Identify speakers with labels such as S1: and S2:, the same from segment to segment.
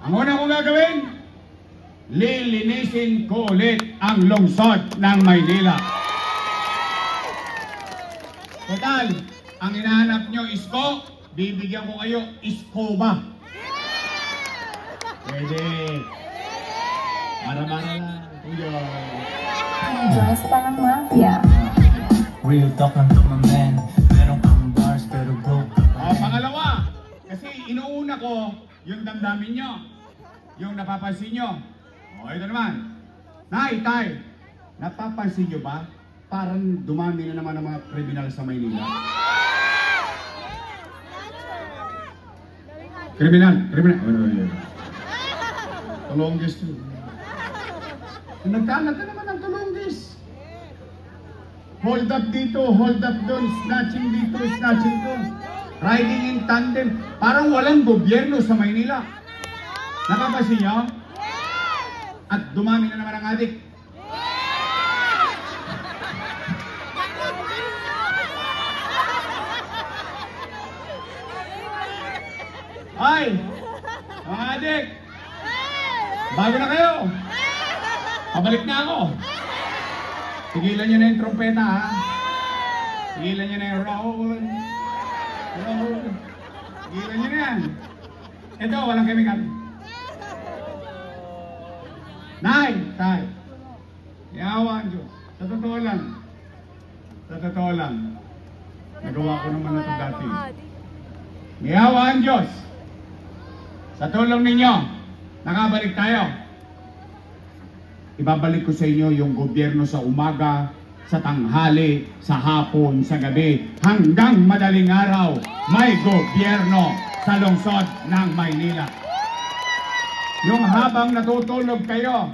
S1: Ang una kong gagawin, lilinisin ko ulit ang lungsod ng Maynila. Total, ang hinahanap nyo isko, bibigyan ko kayo iskoba. Pwede. Mara-mara lang.
S2: Diyos pa ng mafia.
S3: Real talk lang to my man. Meron kang bars pero broke.
S1: Pangalawa, kasi inuuna ko yung damdamin nyo, yung napapansin nyo. Ito naman. Nay, tay, napapansin nyo ba? Parang dumami na naman ang mga kriminal sa Maynila. Kriminal. Tulonggis to. Nagkalat na naman ang tulonggis. Hold up dito, hold up doon, snatching dito, snatching doon. Riding in tandem. Parang walang gobyerno sa Maynila. Napapansin nyo? At dumami na naman ang adik. Ay! Mga adik! Bago na kayo! Pabalik na ako! Tigilan nyo na yung trompeta, ha? Tigilan nyo na yung roll. Tigilan nyo na yan. Ito, walang chemical. Nay, tay. Yawa ang Diyos. Sa totoo lang. Nagawa ko naman na ito dati. Yawa ang Diyos. Sa tulong ninyo, nakabalik tayo. Ibabalik ko sa inyo yung gobyerno sa umaga, sa tanghali, sa hapon, sa gabi, hanggang madaling araw, may gobyerno sa lungsod ng Maynila. Yung habang natutulog kayo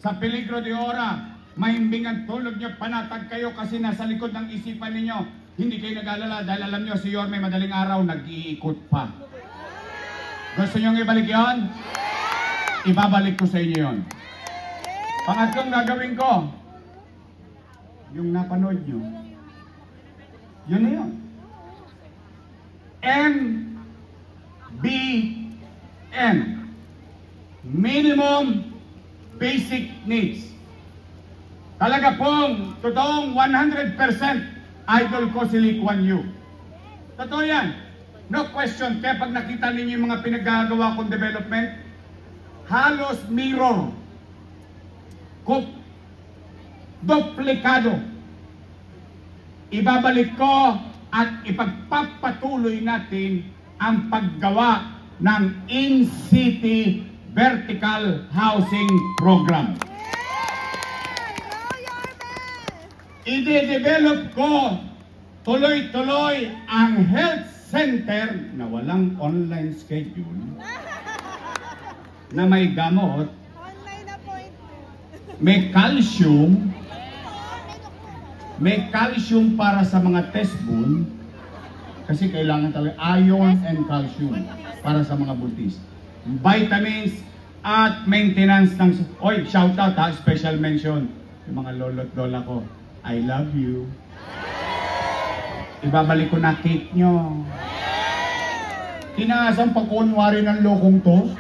S1: sa peligro de ora, mahimbing ang tulog nyo, panatag kayo kasi nasa likod ng isipan ninyo. Hindi kayo nag-alala dahil alam nyo si Yorme madaling araw nag-iikot pa. Gusto nyo ibalik yon? Ibabalik ko sa inyo yon. Pangatlong gagawin ko, yung napanood nyo, yun na yun. MBN. Minimum Basic Needs. Talaga pong, totoong 100% idol ko si Lee Kuan Yew. Totoo yan. No question. Kaya pag nakita ninyo yung mga pinagagawa kong development, halos mirror. Duplikado. Ibabalik ko at ipagpapatuloy natin ang paggawa ng in-city vertical housing program. I-develop ko tuloy-tuloy ang health center na walang online schedule, na may gamot, may calcium para sa mga test bone, kasi kailangan talaga iron and calcium para sa mga buntis. Vitamins at maintenance ng... Oy, shout out ha, special mention. Yung mga lolo't lola ko, I love you. Ibabalik ko na cake nyo. Tinaasan pa kunwari ng lokong to.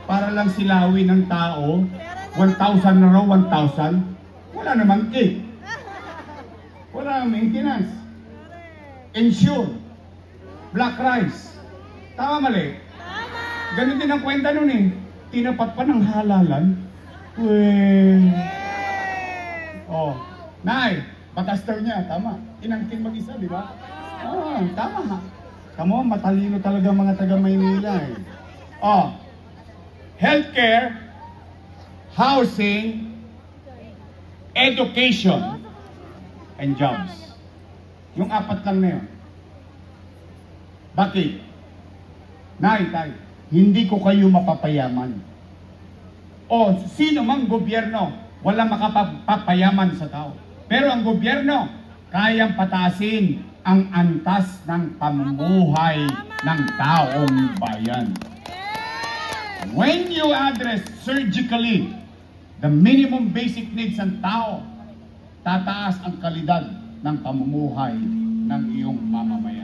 S1: Para lang silawin ng tao. 1,000 na raw, 1,000. Wala namang cake. Wala namang maintenance. Ensure. Black rice. Tama mali? Tama. Ganun din ang kwenta nun eh. Tinapat pa ng halalan. Oh, Nay, batas daw niya, tama. Inangkin mag-isa, di ba? Oh, tama. Kamo, matalino talaga mga taga Maynila eh. Oh, healthcare, housing, education, and jobs. Yung apat lang na yun. Bakit? Nay, tay, hindi ko kayo mapapayaman. O sino mang gobyerno, walang makapapayaman sa tao. Pero ang gobyerno, kayang patasin ang antas ng pamumuhay ng taong bayan. When you address surgically the minimum basic needs ng tao, tataas ang kalidad ng pamumuhay ng iyong mamamayan.